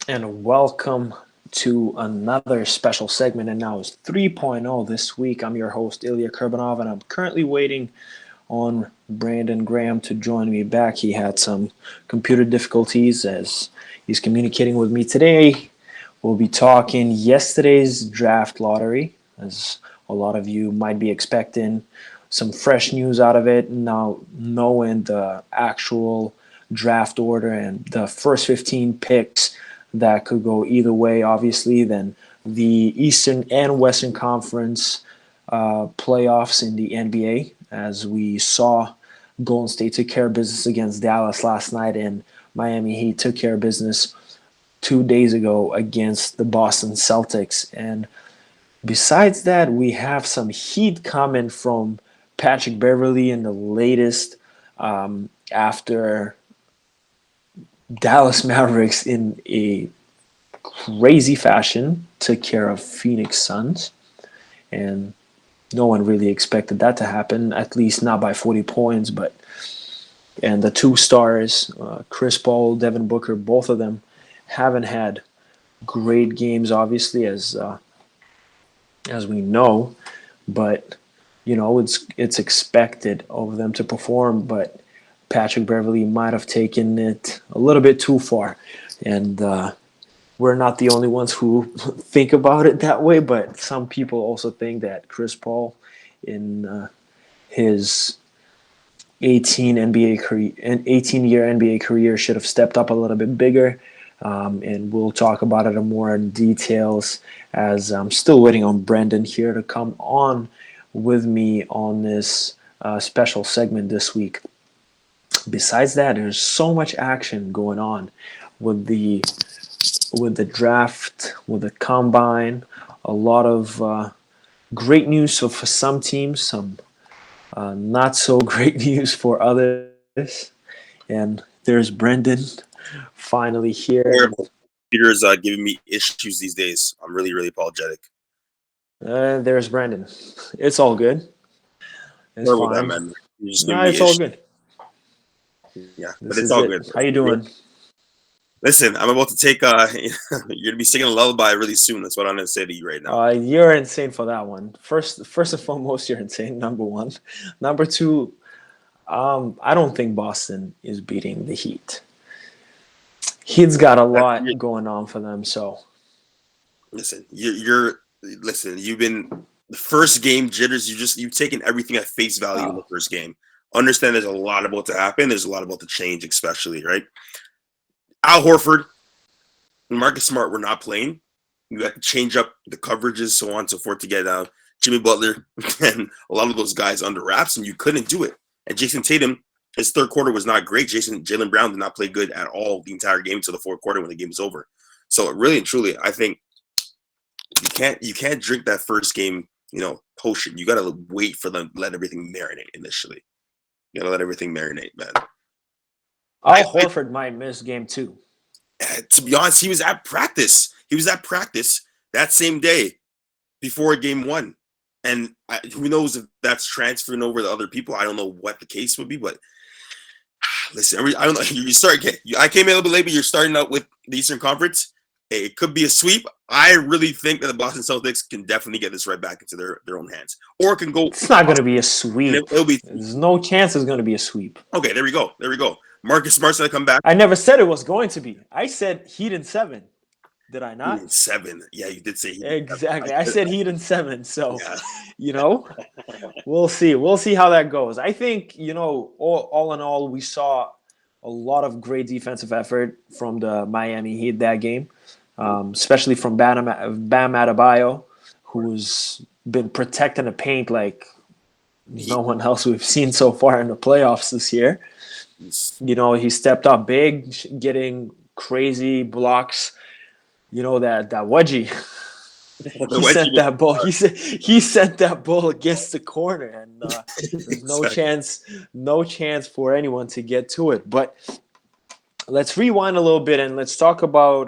and welcome to another special segment. And now it's 3.0 this week. I'm your host, Ilya Kurbanov, and I'm currently waiting on Brandon Graham to join me back. He had some computer difficulties as he's communicating with me today. We'll be talking yesterday's draft lottery, as a lot of you might be expecting some fresh news out of it. Now, knowing the actual draft order and the first 15 picks that could go either way, obviously, then the Eastern and Western Conference playoffs in the NBA, as we saw Golden State took care of business against Dallas last night, and Miami Heat took care of business 2 days ago against the Boston Celtics. And besides that, we have some heat coming from Patrick Beverley in the latest after Dallas Mavericks in a crazy fashion took care of Phoenix Suns. And no one really expected that to happen, at least not by 40 points. But and the two stars, Chris Paul, Devin Booker, both of them haven't had great games, obviously, as we know. But it's expected of them to perform. But Patrick Beverley might have taken it a little bit too far, and we're not the only ones who think about it that way. But some people also think that Chris Paul, in his 18-year NBA career, should have stepped up a little bit bigger. And we'll talk about it in more details as I'm still waiting on Brendan here to come on with me on this special segment this week. Besides that, there's so much action going on with the draft, with the combine, a lot of great news for some teams, some not so great news for others. And there's Brendan finally here. And Peter's giving me issues these days. I'm really, really apologetic. there's Brendan. It's all good. It's Sorry about that, fine. man. You're just No, giving me it's all issues. good. Yeah, but This it's is all it. good. How you doing? Listen, I'm about to take. You're gonna be singing a lullaby really soon. That's what I'm gonna say to you right now. You're insane for that one. First and foremost, you're insane. Number one. Number two, I don't think Boston is beating the Heat. Heat's got a That's, lot going on for them. So listen, listen. You've been the first game jitters. You've taken everything at face value in uh, the first game. Understand there's a lot about to happen. There's a lot about to change, especially right. Al Horford and Marcus Smart were not playing. You had to change up the coverages, so on and so forth, to get Jimmy Butler and a lot of those guys under wraps, and you couldn't do it. And Jason Tatum, his third quarter was not great. Jaylen Brown did not play good at all the entire game until the fourth quarter when the game was over. So really and truly, I think you can't drink that first game, potion. You got to wait for them to let everything marinate initially. You got to let everything marinate, man. Al Horford might miss game two. To be honest, he was at practice. He was at practice that same day before game one. And who knows if that's transferring over to other people. I don't know what the case would be, but listen, I don't know. I came in a little bit late, but you're starting out with the Eastern Conference. It could be a sweep. I really think that the Boston Celtics can definitely get this right back into their own hands, or it can go. It's not going to be a sweep. It'll be There's no chance it's going to be a sweep. okay. There we go. There we go. Marcus Smart's gonna come back. I never said it was going to be. I said Heat in 7. Did I not? 7. Yeah, you did say Heat. Exactly. I said Heat in 7. So, yeah. we'll see. We'll see how that goes. I think, all in all, we saw a lot of great defensive effort from the Miami Heat that game, especially from Bam Adebayo, who's been protecting the paint like no one else we've seen so far in the playoffs this year. He stepped up big, getting crazy blocks. That wedgie. He sent that ball. He sent that ball against the corner, and there's no chance for anyone to get to it. But let's rewind a little bit and let's talk about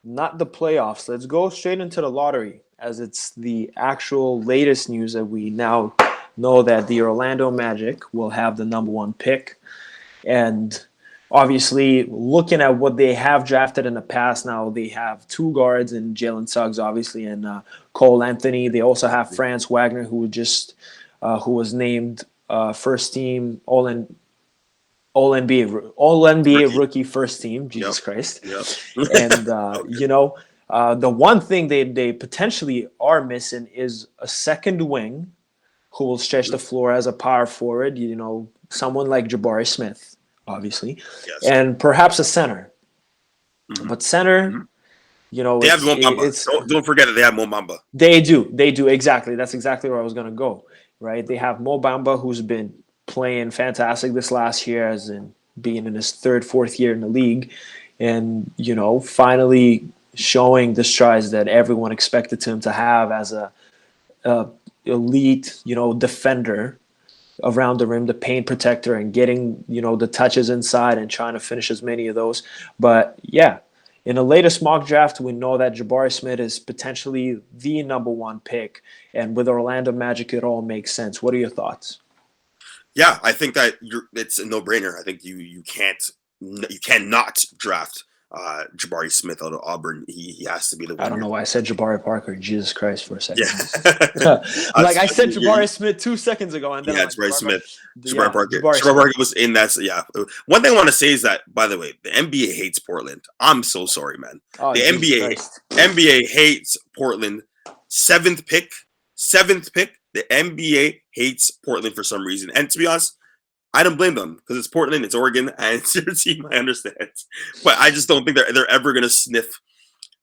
not the playoffs. Let's go straight into the lottery, as it's the actual latest news that we now know that the Orlando Magic will have the number one pick. And obviously, looking at what they have drafted in the past, now they have two guards in Jalen Suggs, obviously, and Cole Anthony. They also have Franz Wagner, who was named first team All NBA Rookie. rookie first team. Yep. Jesus Christ! Yep. And Okay. the one thing they potentially are missing is a second wing who will stretch the floor as a power forward. Someone like Jabari Smith, obviously, Yes. and perhaps a center. Mhm. But center, Mhm. They have Mo Bamba. it's Don't forget that they have Mo Bamba. they do exactly. That's exactly where I was gonna go. Right, they have Mo Bamba, who's been playing fantastic this last year, as in being in his fourth year in the league, and finally showing the strides that everyone expected him to have as a elite, defender around the rim, the paint protector, and getting the touches inside and trying to finish as many of those. But yeah, in the latest mock draft, we know that Jabari Smith is potentially the number one pick, and with Orlando Magic, it all makes sense. What are your thoughts? Yeah, I think that it's a no brainer. I think you cannot draft Jabari Smith out of Auburn. He has to be the I don't winner. know why I said Jabari Parker. Jesus Christ, for a second. Yeah. Like I said Yeah, Jabari Smith 2 seconds ago, and then yeah, I'm it's like, Jabari Smith. Jabari yeah, Parker. Jabari Jabari Smith. Parker was in that. Yeah. One thing I want to say is that, by the way, the NBA hates Portland. I'm so sorry, man. Oh, The Jesus NBA Christ. NBA hates Portland. Seventh pick. Seventh pick. The NBA hates Portland for some reason. And to be honest, I don't blame them because it's Portland, it's Oregon, and it's your team. I understand, but I just don't think they're ever going to sniff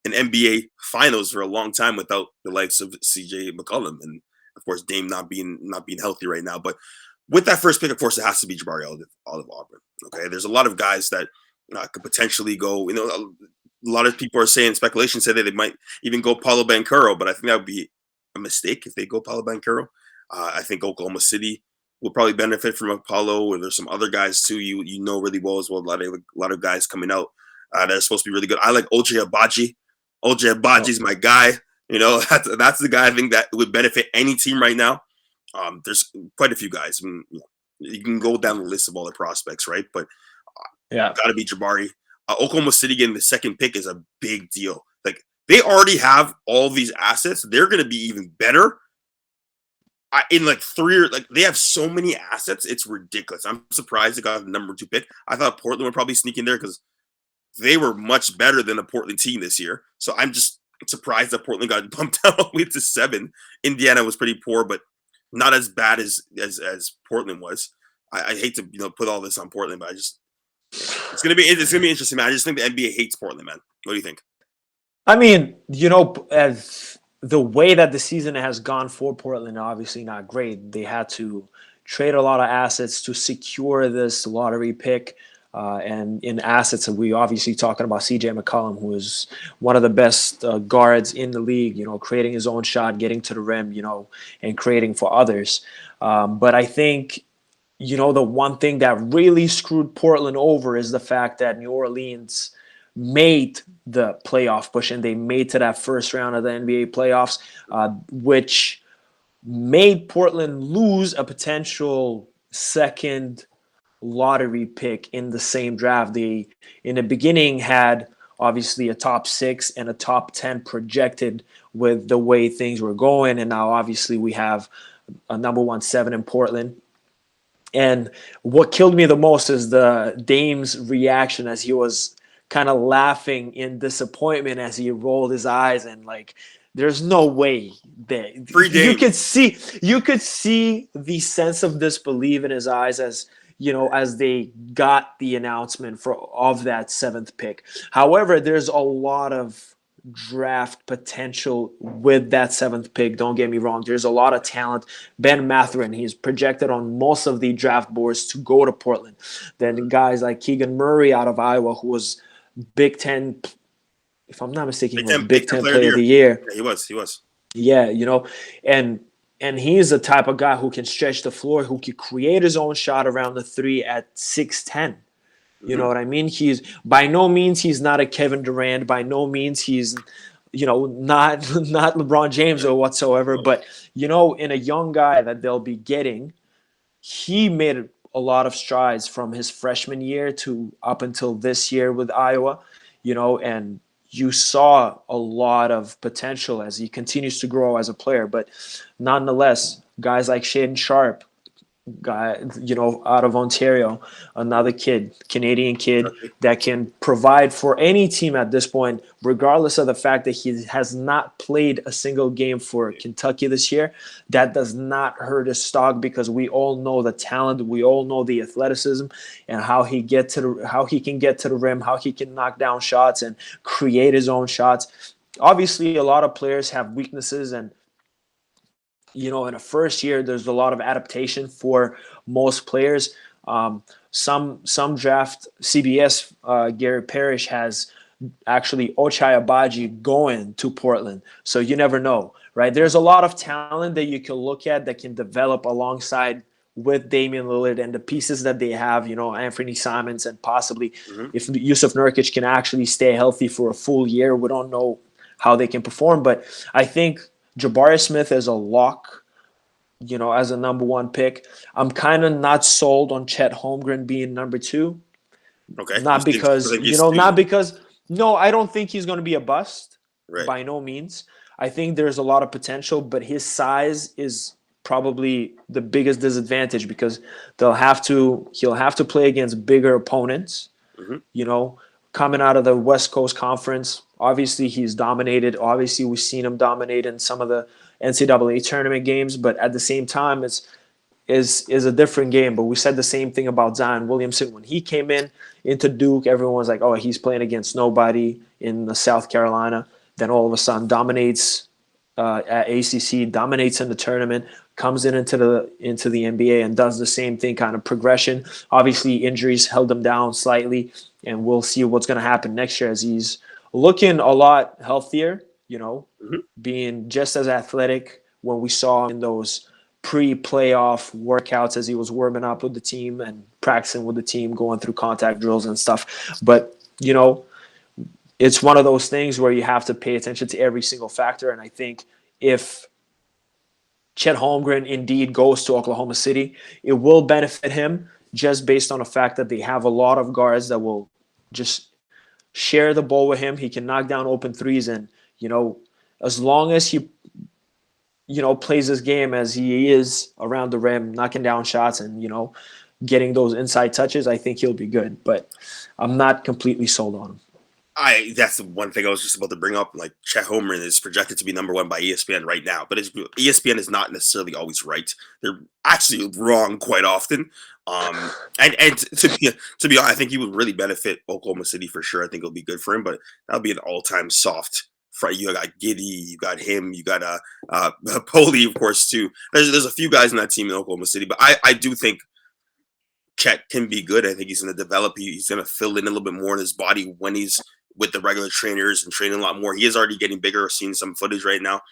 an NBA Finals for a long time without the likes of CJ McCollum and of course Dame not being healthy right now. But with that first pick, of course, it has to be Jabari out of Auburn. Okay, there's a lot of guys that could potentially go. A lot of people are saying speculation said that they might even go Paulo Banchero, but I think that would be a mistake if they go Paulo Banchero. I think Oklahoma City will probably benefit from Apollo, or there's some other guys too you know really well as well. A lot of guys coming out that are supposed to be really good. I like OJ Abaji. OJ Abaji Oh, is my guy. That's the guy I think that would benefit any team right now. There's quite a few guys. I mean, you can go down the list of all the prospects, right? But yeah. got to be Jabari. Oklahoma City getting the second pick is a big deal. Like they already have all these assets. They're going to be even better in like 3 or like they have so many assets, it's ridiculous. I'm surprised they got the number 2 pick. I thought Portland would probably sneak in there because they were much better than the Portland team this year. So I'm just surprised that Portland got bumped down all the way to 7. Indiana was pretty poor, but not as bad as Portland was. I hate to put all this on Portland, but it's gonna be interesting, man. I just think the NBA hates Portland, man. What do you think? I mean, as the way that the season has gone for Portland, obviously not great. They had to trade a lot of assets to secure this lottery pick. And in assets, we obviously talking about CJ McCollum, who is one of the best guards in the league, creating his own shot, getting to the rim, and creating for others. But I think, the one thing that really screwed Portland over is the fact that New Orleans made the playoff push and they made to that first round of the NBA playoffs, which made Portland lose a potential second lottery pick in the same draft. They, in the beginning, had obviously a top 6 and a top 10 projected with the way things were going. And now, obviously, we have a number 1-7 in Portland. And what killed me the most is the Dame's reaction as he was kind of laughing in disappointment as he rolled his eyes and like there's no way that Free Dame. you could see the sense of disbelief in his eyes as as they got the announcement of that 7th pick. However, there's a lot of draft potential with that 7th pick. Don't get me wrong. There's a lot of talent. Ben Mathurin, he's projected on most of the draft boards to go to Portland. Then guys like Keegan Murray out of Iowa, who was Big Ten, if I'm not mistaken, he was Big Big Ten Ten player of the Player of year. the Year. Yeah, he was. He was. Yeah, and he's the type of guy who can stretch the floor, who can create his own shot around the 3 at 6'10". You know what I mean? He's by no means he's not a Kevin Durant. By no means he's not LeBron James or whatsoever. But in a young guy that they'll be getting, he made a lot of strides from his freshman year to up until this year with Iowa, and you saw a lot of potential as he continues to grow as a player. But nonetheless, guys like Shaden Sharp, guy, out of Ontario, another kid, Canadian kid that can provide for any team at this point, regardless of the fact that he has not played a single game for Kentucky this year. That does not hurt his stock because we all know the talent, we all know the athleticism, and how he can get to the rim, how he can knock down shots and create his own shots. Obviously, a lot of players have weaknesses, and in a first year, there's a lot of adaptation for most players. Some draft CBS, Gary Parrish has actually Ochai Agbaji going to Portland. So you never know, right? There's a lot of talent that you can look at that can develop alongside with Damian Lillard and the pieces that they have, Anthony Simons, and possibly if Yusuf Nurkic can actually stay healthy for a full year. We don't know how they can perform, but I think Jabari Smith is a lock, as a number one pick. I'm kind of not sold on Chet Holmgren being number two. Okay. Not because, no, I don't think he's going to be a bust. Right. By no means. I think there's a lot of potential, but his size is probably the biggest disadvantage because he'll have to play against bigger opponents, coming out of the West Coast Conference. Obviously, he's dominated. Obviously, we've seen him dominate in some of the NCAA tournament games, but at the same time, is a different game. But we said the same thing about Zion Williamson. When he came into Duke, everyone was like, oh, he's playing against nobody in South Carolina. Then all of a sudden dominates at ACC, dominates in the tournament, comes into the NBA and does the same thing, kind of progression. Obviously, injuries held him down slightly, and we'll see what's going to happen next year as he's looking a lot healthier, being just as athletic when we saw in those pre-playoff workouts as he was warming up with the team and practicing with the team, going through contact drills and stuff. But, it's one of those things where you have to pay attention to every single factor. And I think if Chet Holmgren indeed goes to Oklahoma City, it will benefit him just based on the fact that they have a lot of guards that will just share the ball with him. He can knock down open threes. And, as long as he, plays his game as he is around the rim, knocking down shots and, getting those inside touches, I think he'll be good. But I'm not completely sold on him. That's the one thing I was just about to bring up. Like, Chet Holmgren is projected to be number one by ESPN right now, but ESPN is not necessarily always right. They're actually wrong quite often. And to be honest, I think he would really benefit Oklahoma City for sure. I think it'll be good for him, but that'll be an all-time soft fight. You got Giddy, you got him, you got Poli, of course, too. There's a few guys in that team in Oklahoma City, but I do think Chet can be good. I think he's going to develop. He's going to fill in a little bit more in his body when he's with the regular trainers and training a lot more. He is already getting bigger. I've seen some footage right now.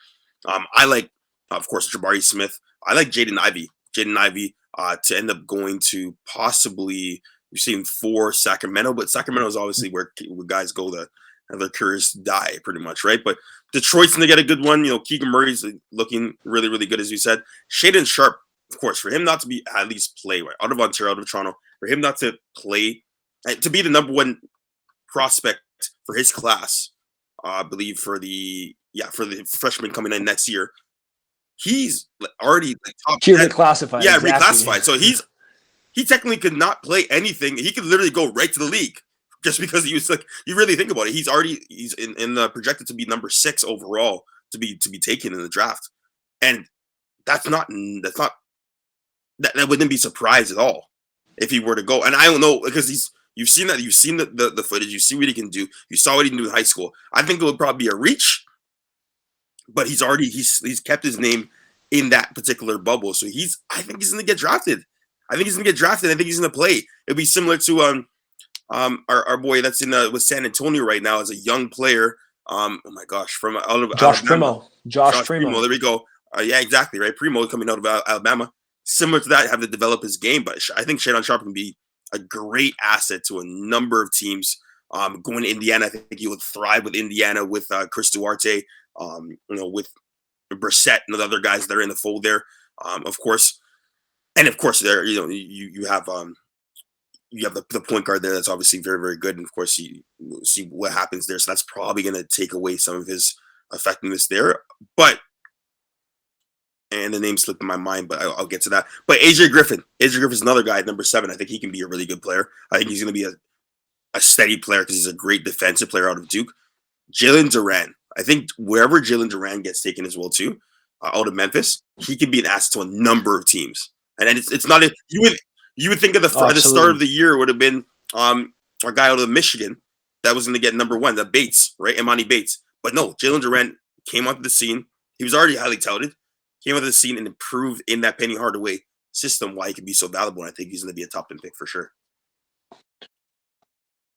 I like, of course, Jabari Smith. I like Jaden Ivey to end up going to possibly, we've seen for Sacramento, but Sacramento is obviously where guys go to have their careers die pretty much, right? But Detroit's going to get a good one. Keegan Murray's looking really, really good, as you said. Shaden Sharp, of course, for him not to be at least play right out of Ontario, out of Toronto, for him not to play, to be the number one prospect for his class, I believe for the freshman coming in next year, he's already top 10. Reclassified. Yeah, exactly. Reclassified. So he technically could not play anything. He could literally go right to the league just because he was like, you really think about it, he's in the projected to be number 6 overall to be taken in the draft, and that wouldn't be surprised at all if he were to go. And I don't know, because you've seen the footage, you see what he can do, you saw what he can do in high school. I think it would probably be a reach, but he's kept his name in that particular bubble. So I think he's gonna get drafted. I think he's gonna play. It'd be similar to our boy that's with San Antonio right now as a young player. Oh my gosh, from Josh Primo. Josh Primo. There we go. Yeah, exactly right. Primo coming out of Alabama. Similar to that, have to develop his game, but I think Shaden Sharp can be a great asset to a number of teams. Going to Indiana, I think he would thrive with Indiana with Chris Duarte, with Brissett and the other guys that are in the fold there, of course. And of course, there you have the point guard there that's obviously very very good, and of course you see what happens there. So that's probably going to take away some of his effectiveness there. But and the name slipped in my mind, but I'll get to that. But AJ Griffin's another guy at number 7. I think he can be a really good player. I think he's going to be a steady player because he's a great defensive player out of Duke. Jalen Duran, I think wherever Jalen Duran gets taken as well too, out of Memphis, he can be an asset to a number of teams. And then it's not a, you would think of at the start of the year would have been our guy out of Michigan that was going to get number 1, the Bates, right, Imani Bates. But no, Jalen Duran came onto the scene. He was already highly touted. Came onto the scene and improved in that Penny Hardaway system. Why he could be so valuable. And I think he's going to be a top 10 pick for sure.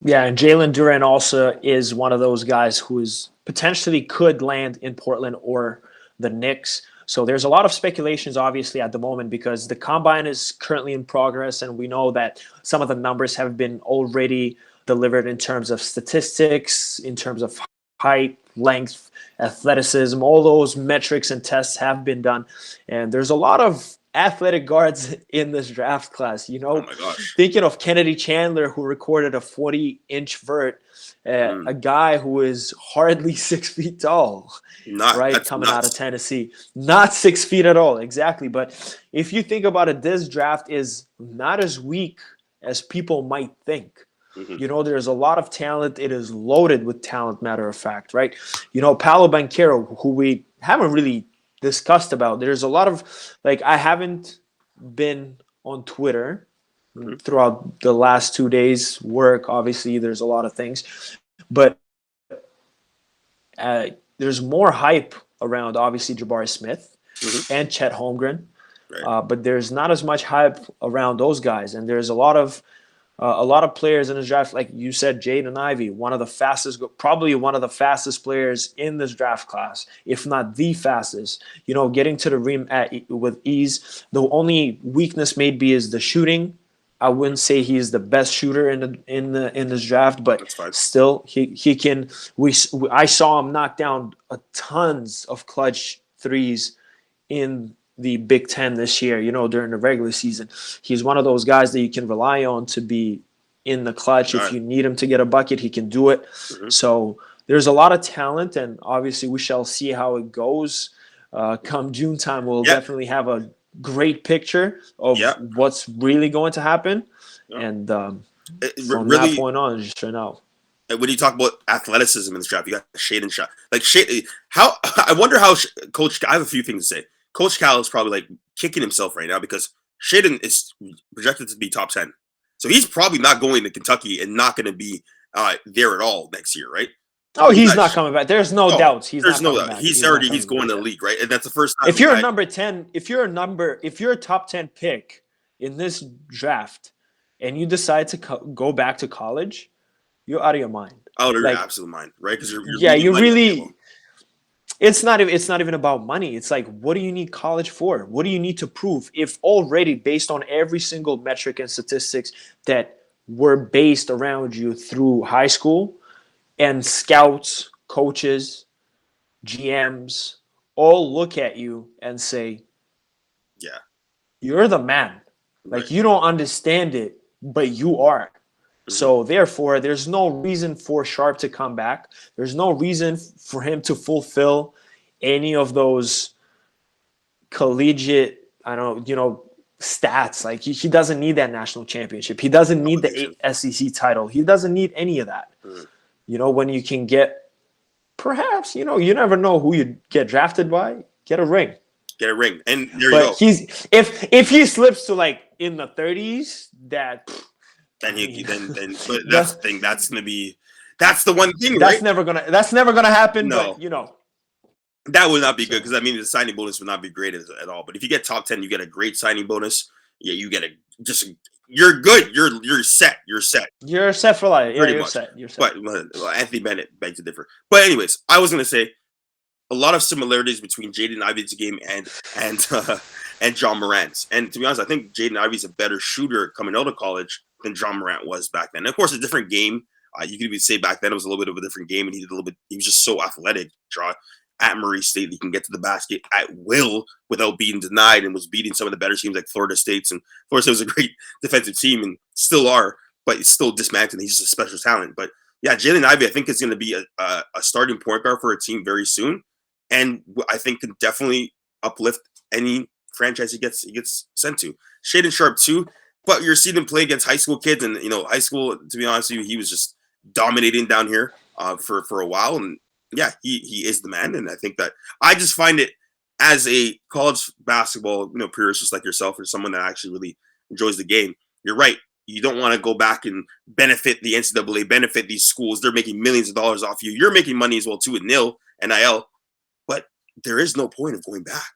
Yeah, and Jalen Duran also is one of those guys who is potentially could land in Portland or the Knicks. So there's a lot of speculations, obviously, at the moment because the combine is currently in progress, and we know that some of the numbers have been already delivered in terms of statistics, in terms of height, length, athleticism. All those metrics and tests have been done, and there's a lot of athletic guards in this draft class. Oh my gosh. Thinking of Kennedy Chandler, who recorded a 40-inch vert, a guy who is hardly 6 feet tall, coming out of Tennessee. Not 6 feet at all, exactly. But if you think about it, this draft is not as weak as people might think. Mm-hmm. There's a lot of talent. It is loaded with talent, matter of fact, right? Paolo Banchero, who we haven't really discussed about. There's a lot of, I haven't been on Twitter throughout the last 2 days. Work, obviously, there's a lot of things. But there's more hype around, obviously, Jabari Smith and Chet Holmgren. Right. But there's not as much hype around those guys. And there's a lot of players in this draft, like you said, Jaden Ivey, probably one of the fastest players in this draft class, if not the fastest. Getting to the rim with ease. The only weakness maybe is the shooting. I wouldn't say he's the best shooter in this draft, but still he can. I saw him knock down tons of clutch threes in the Big Ten this year, during the regular season. He's one of those guys that you can rely on to be in the clutch. If you need him to get a bucket, he can do it. So there's a lot of talent, and obviously we shall see how it goes. Come June time, we'll definitely have a great picture of what's really going to happen. And from that point on, just turn out. When you talk about athleticism in this draft, you got Shaedon Shot. How I wonder how Coach. I have a few things to say. Coach Cal is probably kicking himself right now because Shaedon is projected to be top 10. So he's probably not going to Kentucky and not going to be there at all next year, right? Oh, he's not coming back. There's no doubts. There's no doubt. He's going to the league, right? And that's the first time. If you're a number 10, if you're a top 10 pick in this draft and you decide to go back to college, you're out of your mind. Out of your absolute mind, right? Because you're really. It's not even about money. It's what do you need college for? What do you need to prove if already based on every single metric and statistics that were based around you through high school and scouts, coaches, GMs all look at you and say, yeah, you're the man. Right. You don't understand it, but you are. So therefore, there's no reason for Sharp to come back. There's no reason for him to fulfill any of those collegiate, stats. He doesn't need that national championship. He doesn't need the SEC title. He doesn't need any of that. When you can get, perhaps, you never know who you get drafted by. Get a ring. And there you go. If he slips to in the 30s, that. Then but that's the thing. That's the one thing, that's right? That's never gonna happen. No. But that would not be good because the signing bonus would not be great at all. But if you get top 10, you get a great signing bonus. Yeah, you get you're good. You're set. You're set for life. Pretty much. You're set. But Anthony Bennett begs to differ. But anyways, I was gonna say a lot of similarities between Jaden Ivey's game and John Morant's. And to be honest, I think Jaden Ivey's a better shooter coming out of college than John Morant was back then. And of course, a different game. You could even say back then it was a little bit of a different game, and he was just so athletic, at Murray State. He can get to the basket at will without being denied, and was beating some of the better teams like Florida State's. And Florida State was a great defensive team and still are, but it's still dismantling. He's just a special talent. But yeah, Jalen Ivey, I think is going to be a starting point guard for a team very soon, and I think can definitely uplift any franchise he gets sent to. Shaden Sharp too, but you're seeing him play against high school kids, and high school. To be honest with you, he was just dominating down here for a while, and yeah, he is the man. And I think that I just find it as a college basketball purist, just like yourself, or someone that actually really enjoys the game. You're right. You don't want to go back and benefit the NCAA, benefit these schools. They're making millions of dollars off you. You're making money as well too with NIL, but there is no point of going back.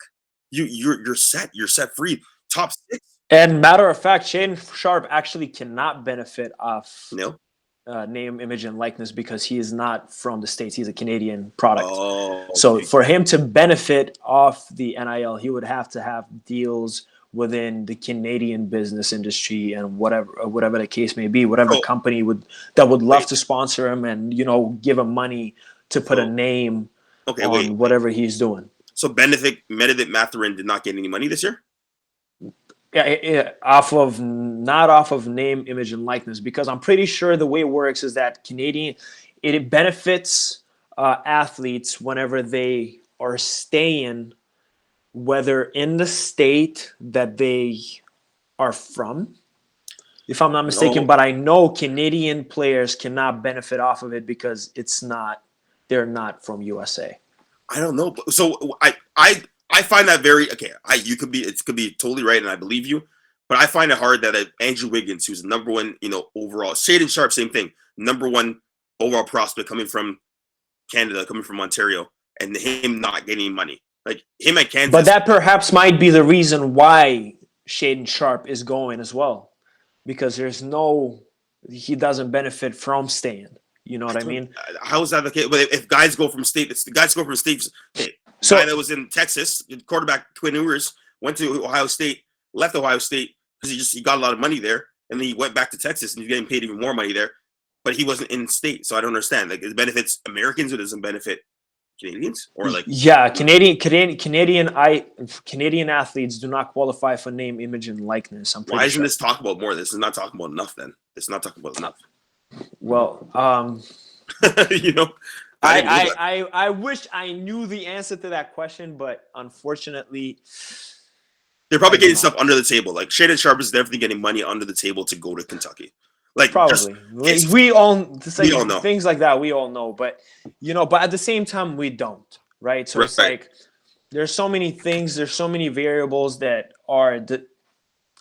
You're set. You're set free. Top 6. And matter of fact, Shaden Sharp actually cannot benefit off No. Name, image, and likeness because he is not from the States. He's a Canadian product. Oh, okay. So for him to benefit off the NIL, he would have to have deals within the Canadian business industry and whatever the case may be, whatever company would love to sponsor him and give him money to put a name on whatever he's doing. So Benedict Mathurin did not get any money this year? Yeah, not off of name, image, and likeness, because I'm pretty sure the way it works is that it benefits athletes whenever they are staying, whether in the state that they are from, if I'm not mistaken. But I know Canadian players cannot benefit off of it because they're not from USA. I don't know. So I find that very okay. It could be totally right, and I believe you. But I find it hard that Andrew Wiggins, who's the number one, overall, Shaden Sharp, same thing, number one overall prospect coming from Canada, coming from Ontario, and him not getting money, like him at Kansas. But that perhaps might be the reason why Shaden Sharp is going as well, because he doesn't benefit from staying. You know what I mean? How is that the case? But if guys go from states, so guy that was in Texas, quarterback Quinn Ewers, went to Ohio State, left Ohio State because he got a lot of money there, and then he went back to Texas and he's getting paid even more money there, but he wasn't in state. So I don't understand. Like, it benefits Americans, or doesn't benefit Canadians, or like Canadian athletes do not qualify for name, image, and likeness. Why isn't this talked about more? This is not talking about enough. Then it's not talking about enough. Well, I wish I knew the answer to that question, but unfortunately, they're probably getting stuff under the table. Like Shaden Sharp is definitely getting money under the table to go to Kentucky. Like probably we all know things like that. We all know, but but at the same time, we don't, right? So it's like there's so many things, there's so many variables that are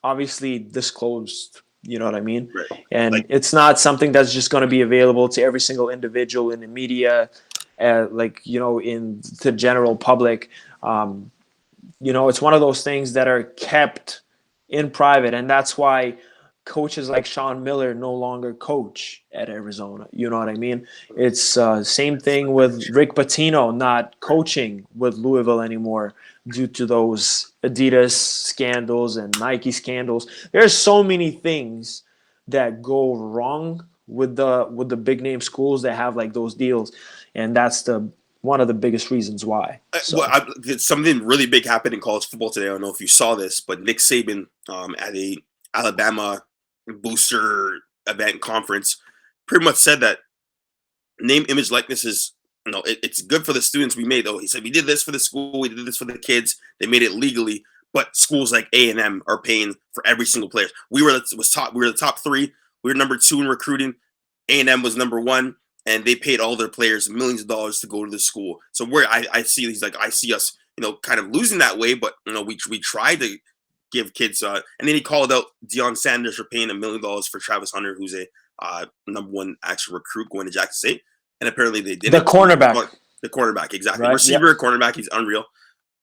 obviously disclosed. You know what I mean? Right. And it's not something that's just going to be available to every single individual in the media, in the general public. It's one of those things that are kept in private, and that's why coaches like Sean Miller no longer coach at Arizona. You know what I mean? It's same thing with Rick Pitino not coaching with Louisville anymore due to those Adidas scandals and Nike scandals. There's so many things that go wrong with the big name schools that have like those deals, and that's one of the biggest reasons why. Something really big happened in college football today. I don't know if you saw this, but Nick Saban at a Alabama booster event conference pretty much said that name, image, likeness is it's good for the students we made. Though he said we did this for the school, we did this for the kids. They made it legally, but schools like A&M are paying for every single player. We were the top 3. We were number 2 in recruiting. A&M was number 1, and they paid all their players millions of dollars to go to the school. So where I see us kind of losing that way, but we tried to give kids and then he called out Deion Sanders for paying $1 million for Travis Hunter, who's a number 1 actual recruit going to Jackson State, and apparently they didn't. The cornerback, exactly. Right? Receiver, yep. Cornerback, he's unreal.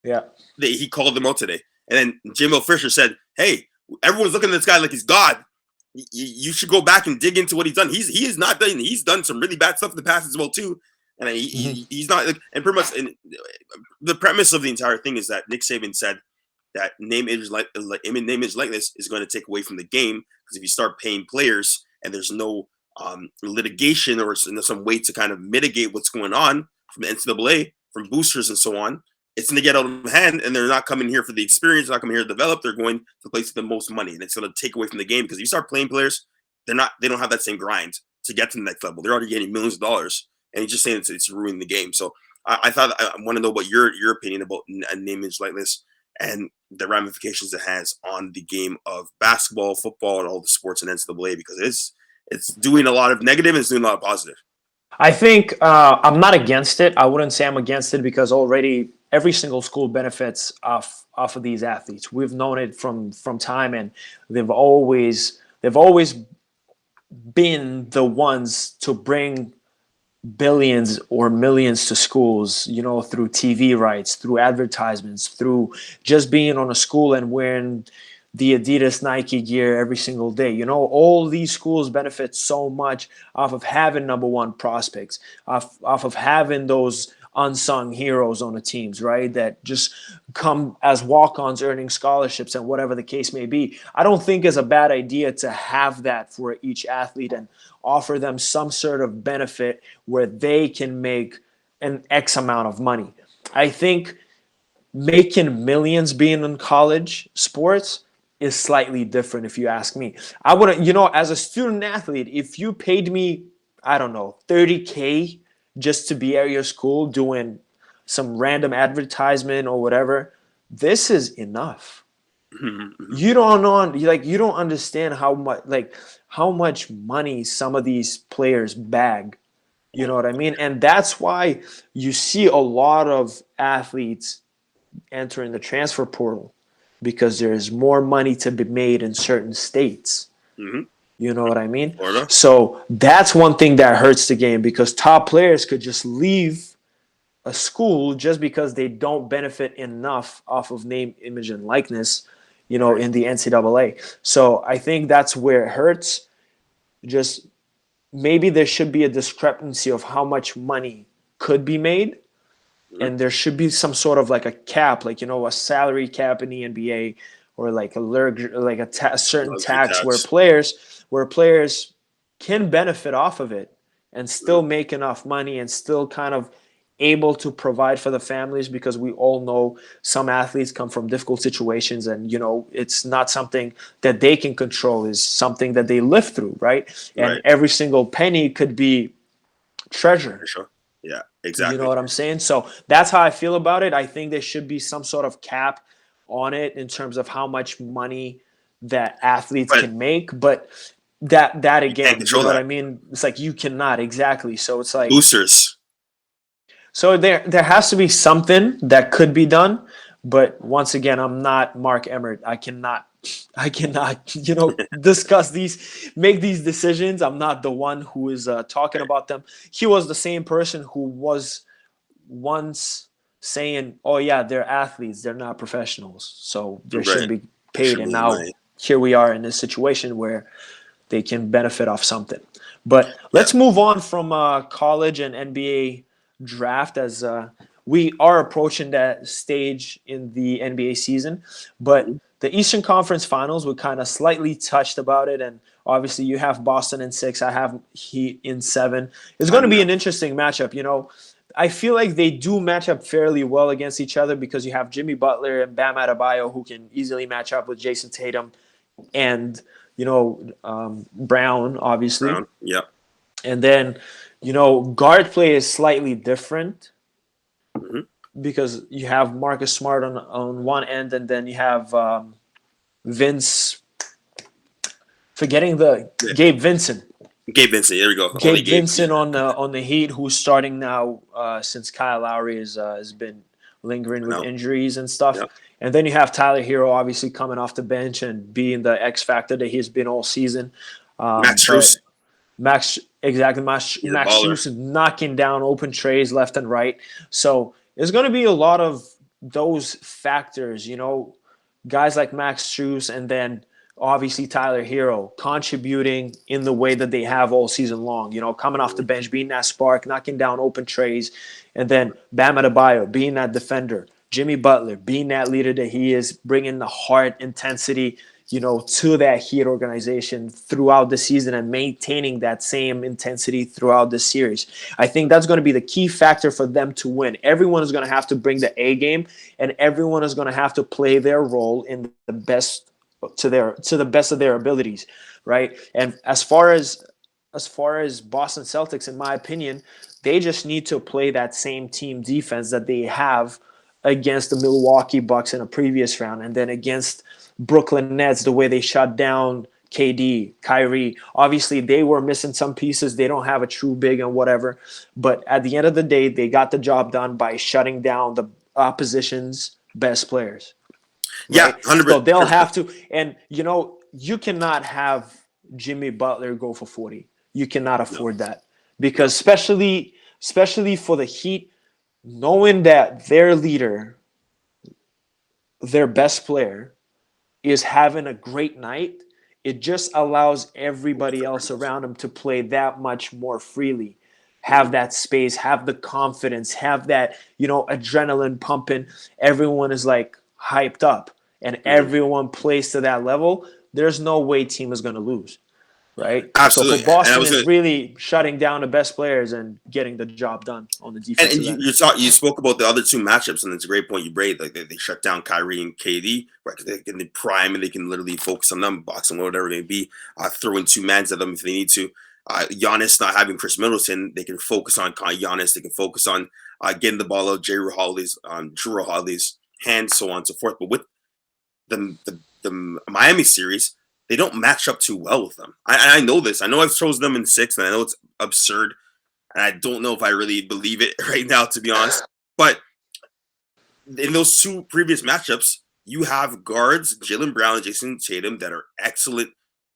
Yeah, he called them out today, and then Jimbo Fisher said, "Hey, everyone's looking at this guy like he's God. You should go back and dig into what he's done. He is not done. He's done some really bad stuff in the past as well too, and he's not. And pretty much, the premise of the entire thing is that Nick Saban said that name, image, likeness is going to take away from the game, because if you start paying players and there's no litigation or some way to kind of mitigate what's going on from the NCAA, from boosters and so on, it's going to get out of hand, and they're not coming here for the experience, not coming here to develop. They're going to the place with the most money, and it's going to take away from the game because you start playing players, they don't have that same grind to get to the next level. They're already getting millions of dollars, and he's just saying it's ruining the game. So I thought I want to know about your opinion about a name, image, likeness, and the ramifications it has on the game of basketball, football, and all the sports in NCAA because it's doing a lot of negative and it's doing a lot of positive. I think I'm not against it. I wouldn't say I'm against it because already every single school benefits off of these athletes. We've known it from time, and they've always been the ones to bring billions or millions to schools, through TV rights, through advertisements, through just being on a school and wearing the Adidas Nike gear every single day. All these schools benefit so much off of having number one prospects, off of having those unsung heroes on the teams, right? That just come as walk-ons earning scholarships and whatever the case may be. I don't think it's a bad idea to have that for each athlete and offer them some sort of benefit where they can make an X amount of money. I think making millions being in college sports is slightly different if you ask me. I wouldn't, as a student athlete, if you paid me, I don't know, 30K just to be at your school doing some random advertisement or whatever, this is enough. You don't know, you don't understand how much money some of these players bag. You know what I mean? And that's why you see a lot of athletes entering the transfer portal because there's more money to be made in certain states. Mm-hmm. You know what I mean? Florida. So that's one thing that hurts the game because top players could just leave a school just because they don't benefit enough off of name, image, and likeness, in the NCAA. So I think that's where it hurts. Just maybe there should be a discrepancy of how much money could be made. And there should be some sort of like a cap, like, a salary cap in the NBA or like a certain tax where players can benefit off of it and still make enough money and still kind of able to provide for the families because we all know some athletes come from difficult situations and, it's not something that they can control, is something that they live through, right? And every single penny could be treasure. For sure. Yeah, exactly. You know what I'm saying? So that's how I feel about it. I think there should be some sort of cap on it in terms of how much money that athletes can make. But that again, you know what I mean? It's like you cannot exactly. So it's like boosters. So there has to be something that could be done. But once again, I'm not Mark Emmert. I cannot, make these decisions. I'm not the one who is talking about them. He was the same person who was once saying, "Oh yeah, they're athletes. They're not professionals, so they shouldn't be paid." And now here we are in this situation where they can benefit off something. But let's move on from college and NBA draft as we are approaching that stage in the NBA season. But the Eastern Conference Finals, we kind of slightly touched about it. And obviously you have Boston in 6. I have Heat in 7. It's going to be an interesting matchup. I feel like they do match up fairly well against each other because you have Jimmy Butler and Bam Adebayo who can easily match up with Jason Tatum and, Brown, obviously. Brown, yep. And then, guard play is slightly different because you have Marcus Smart on one end, and then you have Vince. Forgetting Gabe Vincent. Gabe Vincent, there we go. Gabe Vincent on the Heat, who's starting now since Kyle Lowry has been lingering with injuries and stuff. Yep. And then you have Tyler Hero, obviously coming off the bench and being the X factor that he's been all season. Max Strus. Max Strus is knocking down open trays left and right. So there's going to be a lot of those factors, guys like Max Strus and then obviously Tyler Hero contributing in the way that they have all season long, coming off the bench, being that spark, knocking down open trays, and then Bam Adebayo being that defender, Jimmy Butler being that leader that he is, bringing the heart, intensity, to that Heat organization throughout the season and maintaining that same intensity throughout the series. I think that's going to be the key factor for them to win. Everyone is going to have to bring the A game, and everyone is going to have to play their role in the best to the best of their abilities, right? And as far as Boston Celtics, in my opinion, they just need to play that same team defense that they have against the Milwaukee Bucks in a previous round, and then against Brooklyn Nets, the way they shut down KD, Kyrie. Obviously, they were missing some pieces. They don't have a true big and whatever. But at the end of the day, they got the job done by shutting down the opposition's best players. Yeah, Right? So 100%. they'll have to, and you cannot have Jimmy Butler go for 40. You cannot No, afford that no. because especially for the Heat, knowing that their leader, their best player, is having a great night, it just allows everybody else around him to play that much more freely, have Mhm. that space, have the confidence, have that, adrenaline pumping. Everyone is like hyped up and Mhm. everyone plays to that level. There's no way team is going to lose, right? So for Absolutely. And I Boston was is gonna, really shutting down the best players and getting the job done on the and defensive you end. you spoke about the other two matchups, and it's a great point you made. Like they shut down Kyrie and KD, right? They can prime and they can literally focus on them, boxing whatever it may be, throw in two mans at them if they need to. Giannis not having Chris Middleton, they can focus on Giannis. They can focus on getting the ball out, Drew Holiday's hands, so on and so forth. But with the Miami series, they don't match up too well with them. I know this. I know I've chosen them in six, and I know it's absurd, and I don't know if I really believe it right now, to be honest. But in those two previous matchups, you have guards, Jaylen Brown and Jason Tatum, that are excellent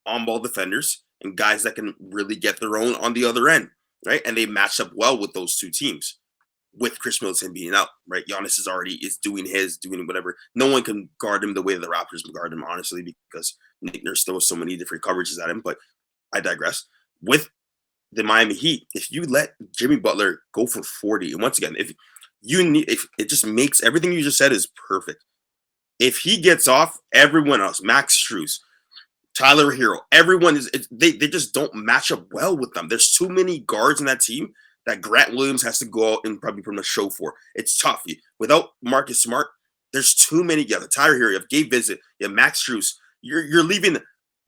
on-ball defenders and guys that can really get their own on the other end, right? And they match up well with those two teams. With Chris Middleton being out, right? Giannis is doing whatever. No one can guard him the way the Raptors can guard him, honestly, because Nick Nurse throws so many different coverages at him. But I digress. With the Miami Heat, if you let Jimmy Butler go for 40, and once again, if it just makes everything you just said is perfect. If he gets off, everyone else, Max Strus, Tyler Hero, everyone they just don't match up well with them. There's too many guards in that team that Grant Williams has to go out and probably put on a show for. It's tough. Without Marcus Smart, there's too many. You have Tyler Hero, you have Gabe Vincent, you have Max Strus. You're leaving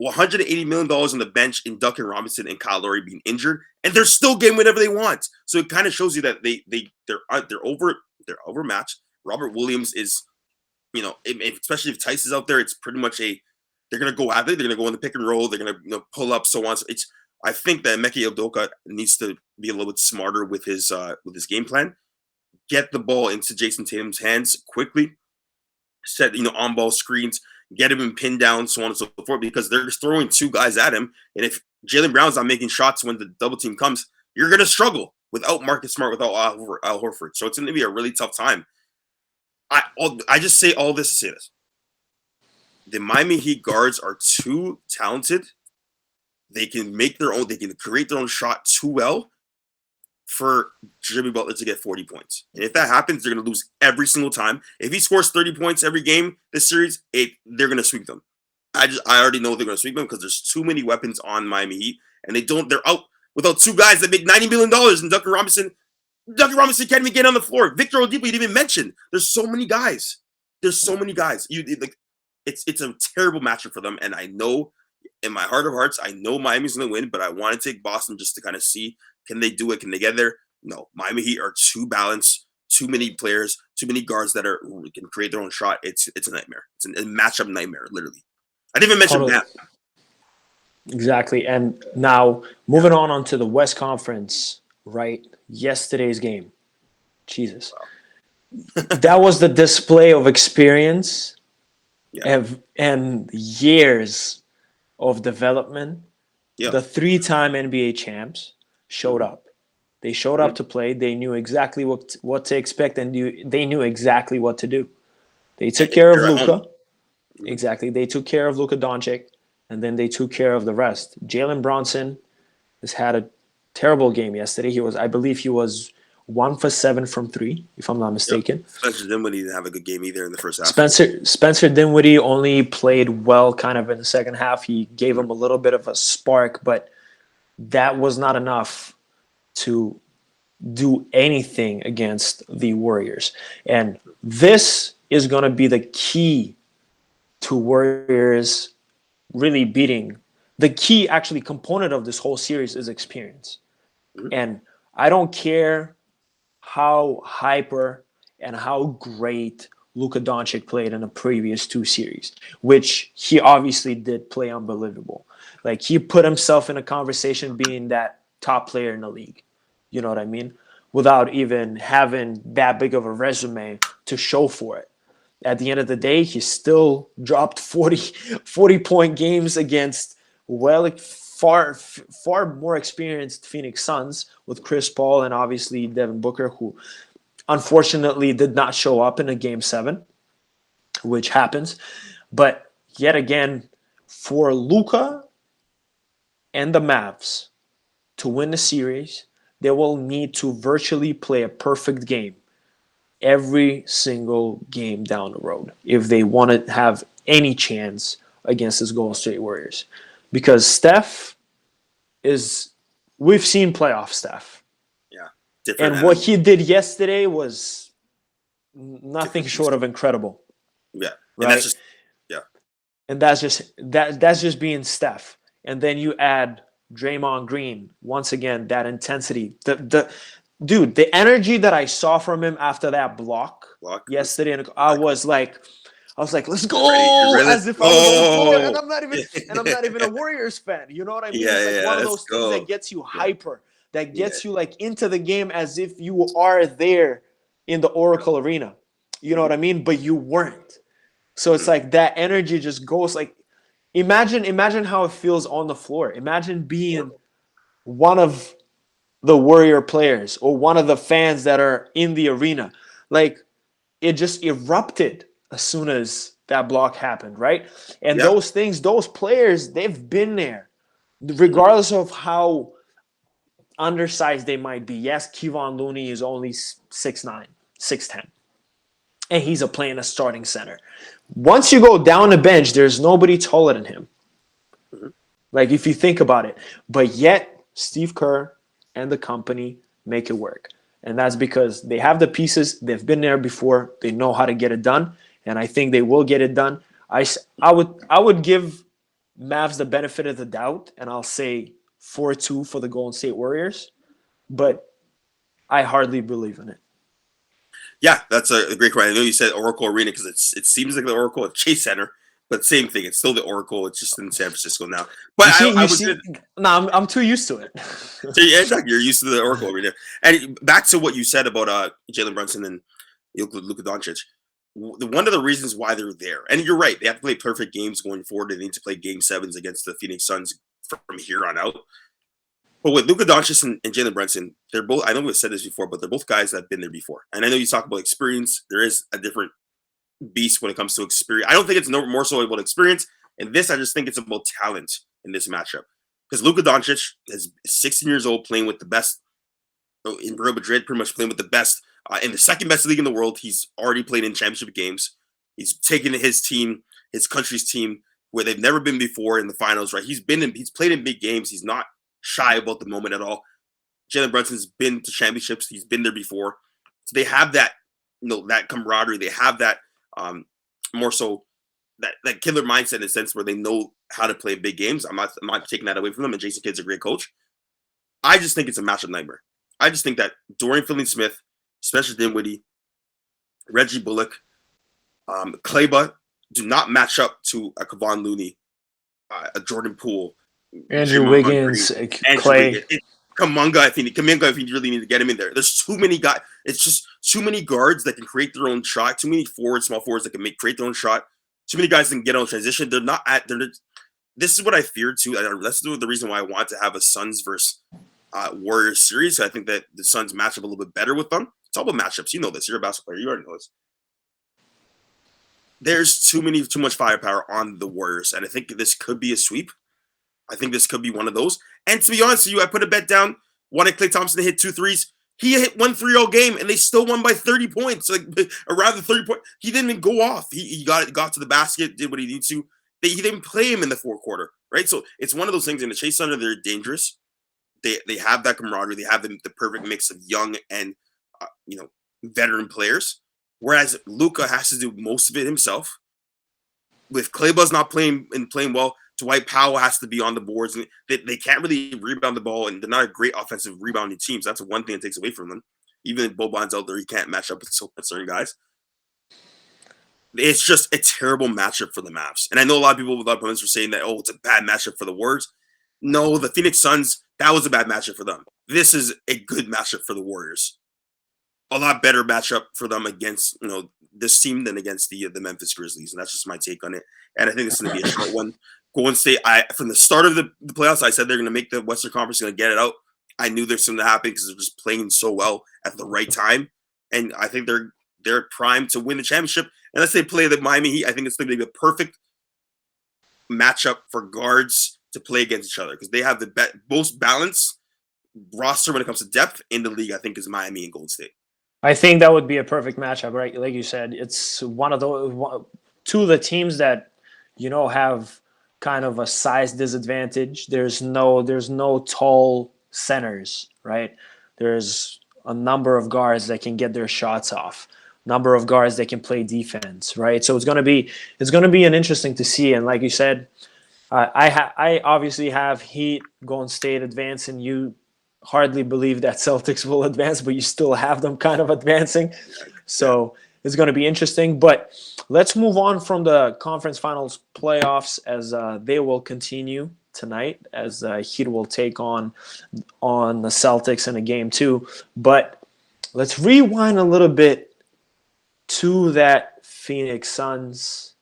$180 million on the bench in Duncan Robinson and Kyle Lowry being injured, and they're still getting whatever they want. So it kind of shows you that they're overmatched. Robert Williams is, especially if Tice is out there, it's pretty much they're gonna go at it. They're gonna go in the pick and roll. They're gonna pull up, so on. So I think that Meki Udoka needs to be a little bit smarter with his game plan. Get the ball into Jason Tatum's hands quickly. Set on ball screens. Get him in pin down, so on and so forth. Because they're just throwing two guys at him, and if Jaylen Brown's not making shots when the double team comes, you're gonna struggle without Marcus Smart, without Al Horford. So it's gonna be a really tough time. I just say all this to say this: the Miami Heat guards are too talented. They can make their own. They can create their own shot too well for Jimmy Butler to get 40 points. And if that happens, they're going to lose every single time. If he scores 30 points every game this series, they're going to sweep them. I already know they're going to sweep them because there's too many weapons on Miami Heat, and they're out without two guys that make $90 million. And Duncan Robinson can't even get on the floor. Victor Oladipo, you didn't even mention. There's so many guys. It's a terrible matchup for them, and I know in my heart of hearts, I know Miami's going to win, but I want to take Boston just to kind of see, can they do it? Can they get there? No, Miami Heat are too balanced, too many players, too many guards that can create their own shot. It's a nightmare. It's a matchup nightmare, literally. I didn't even mention Totally. that. Exactly. And now moving on onto the West Conference, right? Yesterday's game. Jesus. That was the display of experience Yeah, and years of development. yeah, The three-time NBA champs showed mm-hmm. up. They showed Mm-hmm. up to play. They knew exactly what to expect, and they knew exactly what to do. They took And care of they're at home. Luka. Exactly. They took care of Luka Doncic, and then they took care of the rest. Jalen Bronson has had a terrible game yesterday. I believe he was 1 for 7 from 3, if I'm not Yep. mistaken. Spencer Dinwiddie didn't have a good game either in the first half. Spencer Dinwiddie only played well kind of in the second half. He gave him a little bit of a spark, but that was not enough to do anything against the Warriors. And this is going to be the key to Warriors really beating. The key actually component of this whole series is experience. And I don't care how hyper and how great Luka Doncic played in the previous 2 series, which he obviously did play unbelievable. Like he put himself in a conversation being that top player in the league. You know what I mean? Without even having that big of a resume to show for it. At the end of the day, he still dropped 40-point games against far more experienced Phoenix Suns with Chris Paul and obviously Devin Booker, who unfortunately did not show up in a game 7, which happens. But yet again, for Luka and the Mavs to win the series, they will need to virtually play a perfect game every single game down the road if they want to have any chance against this Golden State Warriors. Because Steph is, we've seen playoff Steph. Yeah. Different and what he did yesterday was nothing short of incredible. Yeah. Right? And that's just, And that's just being Steph. And then you add Draymond Green, once again, that intensity. The energy that I saw from him after that block yesterday, and I was like, let's go, Ready? as if I was on the floor, and I'm not even a Warriors fan. You know what I mean? Yeah, It's like one of those things that gets you hyper, that gets you like into the game as if you are there in the Oracle Arena. You know what I mean? But you weren't. So it's like that energy just goes like, imagine how it feels on the floor. Imagine being one of the Warrior players or one of the fans that are in the arena. Like it just erupted as soon as that block happened, right? And those things, those players, they've been there, regardless of how undersized they might be. Yes, Kevon Looney is only 6'9", 6'10", and he's playing a starting center. Once you go down the bench, there's nobody taller than him. Like if you think about it, but yet Steve Kerr and the company make it work. And that's because they have the pieces. They've been there before. They know how to get it done. And I think they will get it done. I would give Mavs the benefit of the doubt, and I'll say 4-2 for the Golden State Warriors. But I hardly believe in it. Yeah, that's a great question. I know you said Oracle Arena because it seems like the Oracle at Chase Center, but same thing. It's still the Oracle. It's just in San Francisco now. But I'm too used to it. So yeah, exactly. You're used to the Oracle Arena. And back to what you said about Jalen Brunson and Luka Doncic. One of the reasons why they're there, and you're right, they have to play perfect games going forward. They need to play Game 7s against the Phoenix Suns from here on out. But with Luka Doncic and Jalen Brunson, they're both, I know we've said this before, but they're both guys that have been there before. And I know you talk about experience. There is a different beast when it comes to experience. I don't think it's more so about experience. In this, I just think it's about talent in this matchup. Because Luka Doncic is 16 years old, playing with the best in Real Madrid, pretty much playing with the best in the second best league in the world. He's already played in championship games. He's taken his team, his country's team, where they've never been before in the finals, right? He's played in big games. He's not shy about the moment at all. Jalen Brunson's been to championships. He's been there before. So they have that, that camaraderie. They have that more so that killer mindset in a sense where they know how to play big games. I'm not taking that away from them. And Jason Kidd's a great coach. I just think it's a matchup nightmare. I just think that Dorian Finney-Smith, Spencer Dinwiddie, Reggie Bullock, Kleba do not match up to a Kevon Looney, a Jordan Poole, Andrew Wiggins, Clay. Kuminga, if you really need to get him in there. There's too many guys. It's just too many guards that can create their own shot. Too many small forwards that can create their own shot. Too many guys that can get on transition. This is what I feared too. That's the reason why I want to have a Suns versus Warriors series. I think that the Suns match up a little bit better with them. It's all about matchups. You know this. You're a basketball player. You already know this. There's too much firepower on the Warriors, and I think this could be a sweep. I think this could be one of those. And to be honest with you, I put a bet down. Wanted Klay Thompson to hit 2 threes. He hit 1-3 all game, and they still won by 30 points, like around the 30 point. He didn't even go off. He got to the basket, did what he needed to. He didn't play him in the fourth quarter, right? So it's one of those things. In the Chase Center, they're dangerous. They have that camaraderie. They have the perfect mix of young and veteran players. Whereas Luka has to do most of it himself. With Kleber's not playing well, Dwight Powell has to be on the boards, and they can't really rebound the ball, and they're not a great offensive rebounding team. So that's one thing that takes away from them. Even if Boban's out there, he can't match up with certain guys. It's just a terrible matchup for the Mavs. And I know a lot of people, a lot of opponents were saying that, it's a bad matchup for the Warriors. No, the Phoenix Suns, that was a bad matchup for them. This is a good matchup for the Warriors. A lot better matchup for them against this team than against the Memphis Grizzlies, and that's just my take on it. And I think it's going to be a short one. Golden State, from the start of the playoffs, I said they're going to make the Western Conference, going to get it out. I knew there's something to happen because they're just playing so well at the right time, and I think they're primed to win the championship. Unless they play the Miami Heat, I think it's going to be a perfect matchup for guards to play against each other because they have the most balanced roster when it comes to depth in the league. I think is Miami and Golden State. I think that would be a perfect matchup, right? Like you said, it's one of the two of the teams that have kind of a size disadvantage. There's no tall centers, right? There's a number of guards that can get their shots off, number of guards that can play defense, right? So it's gonna be an interesting to see. And like you said, I obviously have Heat, Golden State advancing. You hardly believe that Celtics will advance, but you still have them kind of advancing. So it's going to be interesting. But let's move on from the conference finals playoffs as they will continue tonight as Heat will take on the Celtics in a game 2. But let's rewind a little bit to that Phoenix Suns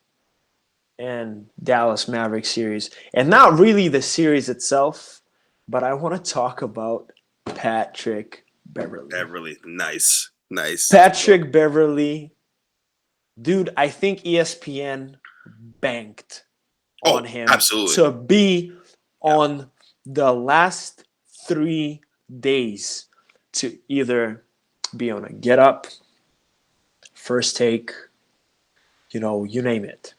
and Dallas Mavericks series. And not really the series itself, but I want to talk about Patrick Beverley. Nice. Patrick Beverley, dude, I think ESPN banked on him absolutely. to be on the last 3 days to either be on a Get Up, First Take, you name it.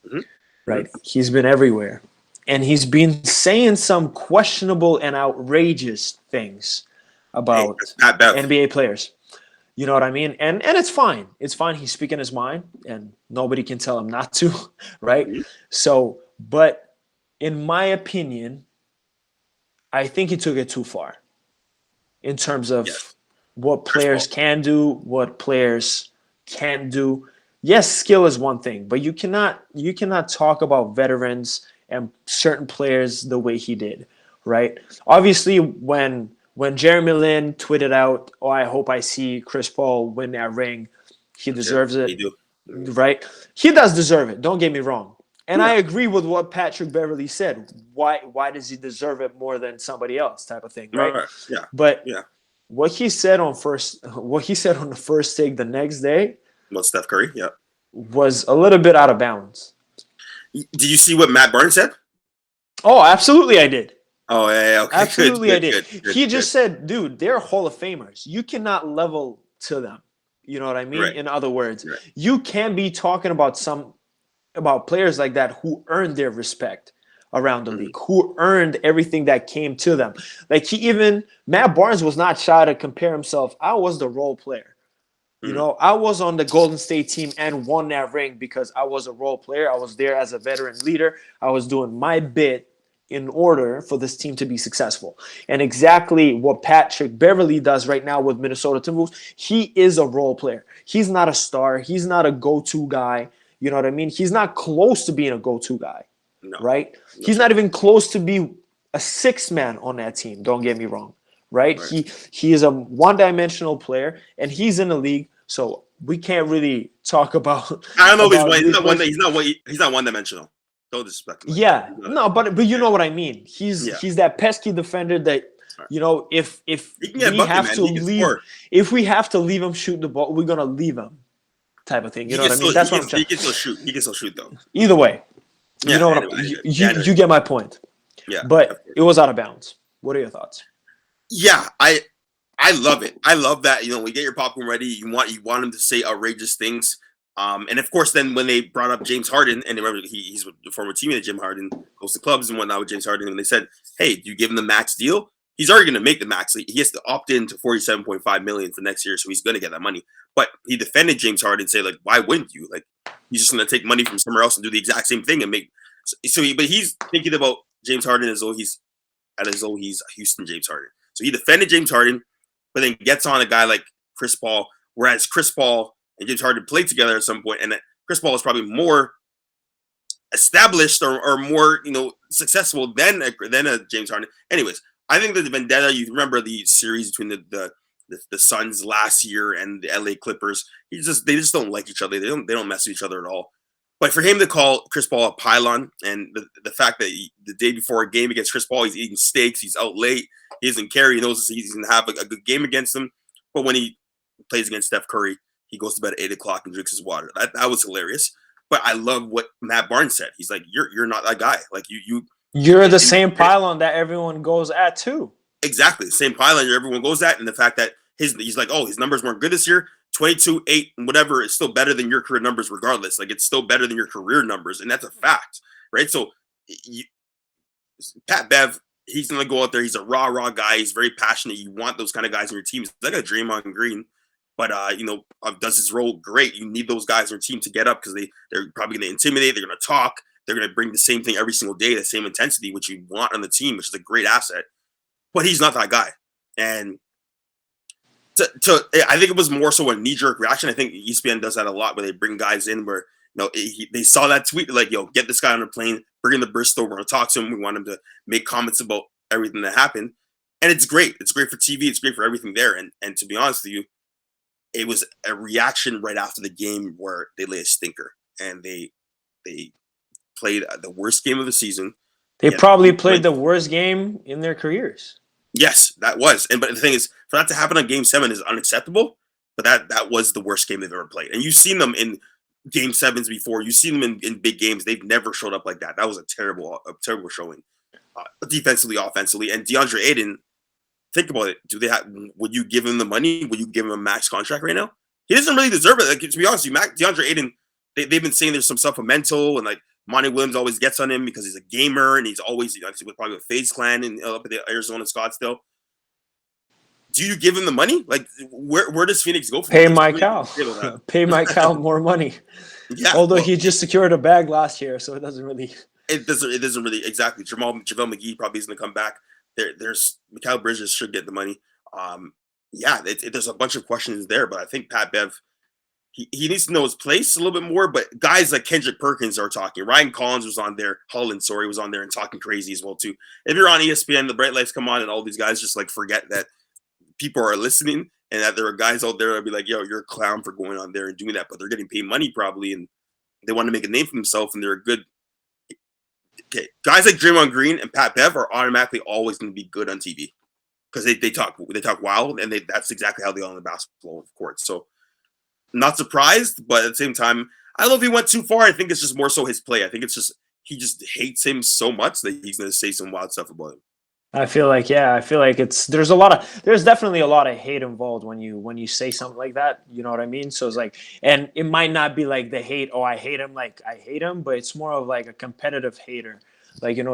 Mm-hmm. Right? He's been everywhere. And he's been saying some questionable and outrageous things about NBA players. You know what I mean? And it's fine. It's fine. He's speaking his mind, and nobody can tell him not to, right? Mm-hmm. So, but in my opinion, I think he took it too far in terms of what players can do, what players can't do. Yes, skill is one thing, but you cannot talk about veterans and certain players the way he did, right? Obviously, when Jeremy Lin tweeted out, I hope I see Chris Paul win that ring, he deserves it, right? He does deserve it, don't get me wrong. And I agree with what Patrick Beverley said. Why does he deserve it more than somebody else type of thing, right? Yeah. But what he said on the first take the next day Steph Curry, was a little bit out of bounds. Did you see what Matt Barnes said? Oh, absolutely I did. Oh, yeah, okay. Absolutely I did. He just said, dude, they're Hall of Famers. You cannot level to them. You know what I mean? Right. In other words, you can be talking about players like that who earned their respect around the league, who earned everything that came to them. Like Matt Barnes was not shy to compare himself. I was the role player. I was on the Golden State team and won that ring because I was a role player. I was there as a veteran leader. I was doing my bit in order for this team to be successful. And exactly what Patrick Beverley does right now with Minnesota Timberwolves, he is a role player. He's not a star. He's not a go-to guy. You know what I mean? He's not close to being a go-to guy, right? No. He's not even close to be a sixth man on that team. Don't get me wrong, right? He is a one-dimensional player, and he's in the league. So we can't really talk about. I don't know if he's not one-dimensional. Don't disrespect him. Yeah, no, but you know what I mean. He's that pesky defender that if we have to leave him shoot the ball, we're gonna leave him, type of thing. You know what I mean? That's what I'm saying. He can still shoot. He can still shoot though. Either way, you know what you get my point. Yeah, but it was out of bounds. What are your thoughts? Yeah, I love it. I love that. We get your popcorn ready. You want him to say outrageous things. And of course, then when they brought up James Harden, and remember he's a former teammate of Jim Harden, goes to clubs and whatnot with James Harden, and they said, "Hey, do you give him the max deal? He's already going to make the max. He has to opt in to 47.5 million for next year, so he's going to get that money." But he defended James Harden, and say like, "Why wouldn't you? Like, he's just going to take money from somewhere else and do the exact same thing and make." But he's thinking about James Harden as though he's Houston James Harden. So he defended James Harden, but then gets on a guy like Chris Paul, whereas Chris Paul and James Harden played together at some point, and Chris Paul is probably more established or more successful than a James Harden. Anyways, I think that the vendetta. You remember the series between the Suns last year and the LA Clippers. They just don't like each other. They don't mess with each other at all. But for him to call Chris Paul a pylon, and the fact that the day before a game against Chris Paul, he's eating steaks, he's out late, he doesn't care, he knows he's going to have a good game against him. But when he plays against Steph Curry, he goes to bed at 8 o'clock and drinks his water. That was hilarious. But I love what Matt Barnes said. He's like, you're not that guy. Like You're the same pylon that everyone goes at too. Exactly. The same pylon everyone goes at. And the fact that he's like, oh, his numbers weren't good this year. 22, 8, and whatever, it's still better than your career numbers regardless. Like, it's still better than your career numbers. And that's a fact, right? So Pat Bev, he's going to go out there. He's a raw guy. He's very passionate. You want those kind of guys on your team. He's like a Draymond Green, but, does his role great. You need those guys on your team to get up because they're probably going to intimidate. They're going to talk. They're going to bring the same thing every single day, the same intensity, which you want on the team, which is a great asset. But he's not that guy. And I think it was more so a knee-jerk reaction. I think ESPN does that a lot where they bring guys in where they saw that tweet like, yo, get this guy on a plane, bring him to Bristol, we're going to talk to him. We want him to make comments about everything that happened. And it's great. It's great for TV. It's great for everything there. And to be honest with you, it was a reaction right after the game where they lay a stinker and they played the worst game of the season. They probably played the worst game in their careers. Yes, that was. But the thing is, for that to happen on Game 7 is unacceptable. But that was the worst game they've ever played. And you've seen them in Game 7s before. You've seen them in big games. They've never showed up like that. That was a terrible showing, defensively, offensively. And DeAndre Ayton, think about it. Would you give him the money? Would you give him a max contract right now? He doesn't really deserve it. Like, to be honest with you, DeAndre Ayton, they've been saying there's some stuff mental and like Monty Williams always gets on him because he's a gamer and he's always with probably a FaZe Clan and up at the Arizona Scottsdale. Do you give him the money? Like, where does Phoenix go? Pay Mike Cal. Pay Mike Cal more money. Yeah. Although he just secured a bag last year, so it doesn't really. It doesn't really exactly. JaVale McGee probably is going to come back. There's Mikal Bridges should get the money. There's a bunch of questions there, but I think Pat Bev. He needs to know his place a little bit more, but guys like Kendrick Perkins are talking. Ryan Collins was on there. Holland, was on there and talking crazy as well, too. If you're on ESPN, the bright lights come on and all these guys just like forget that people are listening and that there are guys out there that be like, yo, you're a clown for going on there and doing that, but they're getting paid money probably and they want to make a name for themselves and they're good. Okay, guys like Draymond Green and Pat Bev are automatically always going to be good on TV because they talk wild and that's exactly how they are on the basketball court. So, not surprised, but at the same time, I don't know if he went too far. I think it's just more so his play. I think it's just he just hates him so much that he's going to say some wild stuff about him. I feel like there's definitely a lot of hate involved when you say something like that. You know what I mean? So it's like, and it might not be like the hate. Oh, I hate him. Like I hate him, but it's more of like a competitive hater. Like you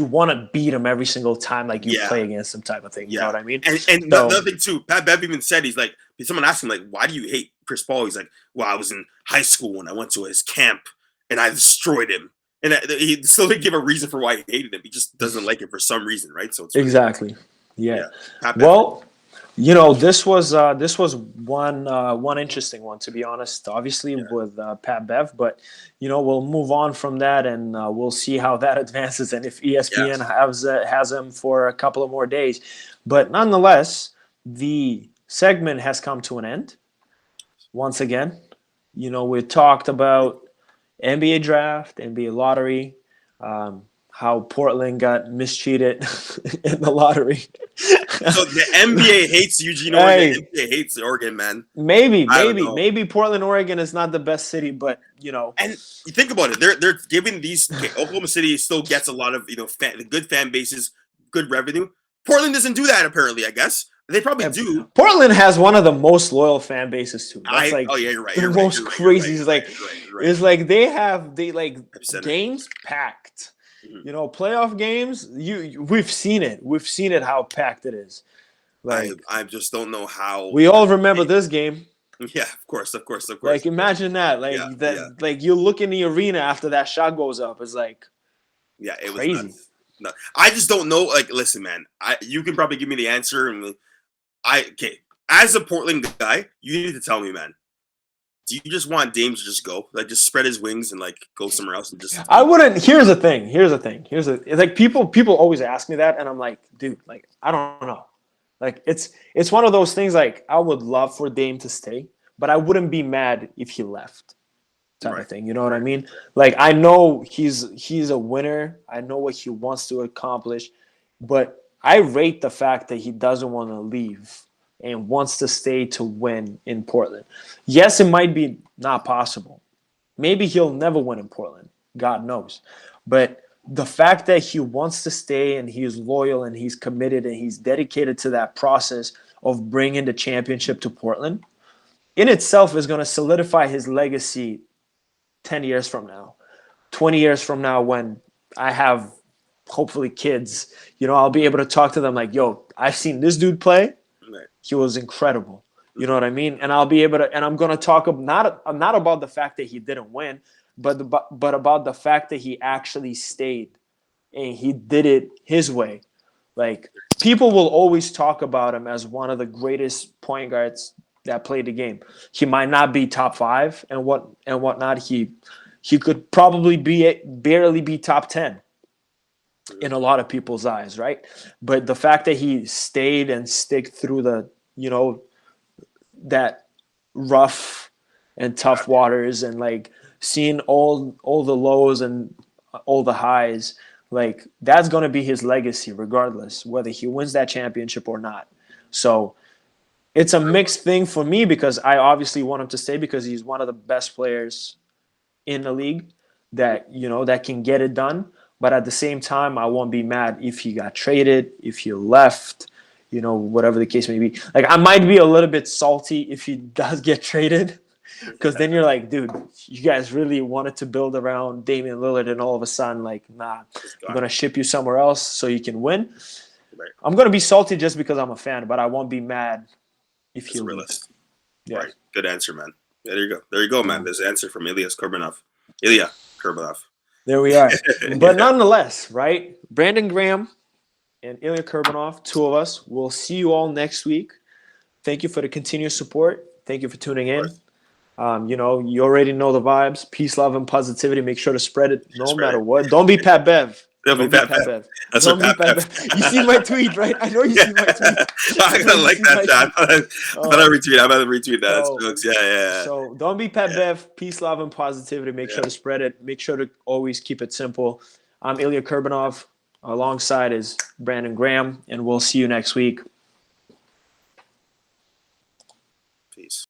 want to beat him every single time, like you play against him, type of thing. You know what I mean? And the other thing too, Pat Bev even said he's like, someone asked him like, why do you hate Chris Paul? He's like, well, I was in high school and I went to his camp and I destroyed him. And he still didn't give a reason for why he hated him. He just doesn't like him for some reason, right? So it's really exactly, Well, this was one interesting one, to be honest. Obviously, with Pat Bev, but we'll move on from that, and we'll see how that advances, and if ESPN has him for a couple of more days. But nonetheless, the segment has come to an end. Once again, we talked about NBA draft, NBA lottery, how Portland got mistreated in the lottery. So the NBA hates Eugene, Oregon. The NBA hates Oregon, man. Maybe Portland, Oregon is not the best city, but And you think about it, they're giving these. Oklahoma City still gets a lot of good fan bases, good revenue. Portland doesn't do that apparently. I guess they probably Yeah, do. Portland has one of the most loyal fan bases too. That's like Oh yeah, you're right. the You're right. most You're right. crazy. You're It's right. like You're right. You're right. it's like they like Epicenter. games packed. Mhm. You know, playoff games. We've seen it. We've seen it how packed it is. Like I just don't know how. we all remember this game. Yeah, of course, of course, of course. Like imagine that. Yeah, Like that. yeah, Like you look in the arena after that shot goes up. It's like yeah. It was crazy. nuts. No, I just don't know. Like, listen, man. You can probably give me the answer, and okay. As a Portland guy, you need to tell me, man. Do you just want Dame to just go, like, just spread his wings and like go somewhere else and just? I wouldn't. Here's the thing. Like people always ask me that, and I'm like, dude, like I don't know. Like it's one of those things. Like I would love for Dame to stay, but I wouldn't be mad if he left. Type Right. of thing. You know what I mean? Like I know he's a winner. I know what he wants to accomplish, but I rate the fact that he doesn't want to leave and wants to stay to win in Portland. Yes, it might be not possible. Maybe he'll never win in Portland. God knows. But the fact that he wants to stay and he's loyal and he's committed and he's dedicated to that process of bringing the championship to Portland in itself is going to solidify his legacy 10 years from now, 20 years from now, when I have hopefully kids, you know, I'll be able to talk to them like, yo, I've seen this dude play. Right. He was incredible. You know what I mean? And I'll be able to, and I'm going to talk not about the fact that he didn't win, but about the fact that he actually stayed and he did it his way. Like people will always talk about him as one of the greatest point guards that played the game. He might not be top 5 and whatnot. He could probably barely be top 10 in a lot of people's eyes, right? But the fact that he stayed and stick through the, you know, that rough and tough waters and like seeing all the lows and all the highs, like that's going to be his legacy regardless whether he wins that championship or not. So it's a mixed thing for me because I obviously want him to stay because he's one of the best players in the league that, you know, that can get it done. But at the same time, I won't be mad if he got traded, if he left, you know, whatever the case may be. Like I might be a little bit salty if he does get traded because then you're like, dude, you guys really wanted to build around Damian Lillard and all of a sudden, like, nah, I'm going to ship you somewhere else so you can win. Right. I'm going to be salty just because I'm a fan, but I won't be mad if he leaves. Yeah. Right. Good answer, man. Yeah, there you go. There you go, man. There's the answer from Ilya Kurbanov. There we are. But nonetheless, right? Brandon Graham and Ilya Kurbanov, two of us. We'll see you all next week. Thank you for the continued support. Thank you for tuning in. You know, you already know the vibes. Peace, love, and positivity. Make sure to spread it no matter what. Don't be Pat Bev. Don't be Pat Bev. That's what Pat Bev. You see my tweet, right? I know you see my tweet. I'm gonna like that, John. I'm gonna retweet that. That's jokes. Yeah. So don't be Pat Bev. Peace, love, and positivity. Make sure to spread it. Make sure to always keep it simple. I'm Ilya Kurbanov. Alongside is Brandon Graham, and we'll see you next week. Peace.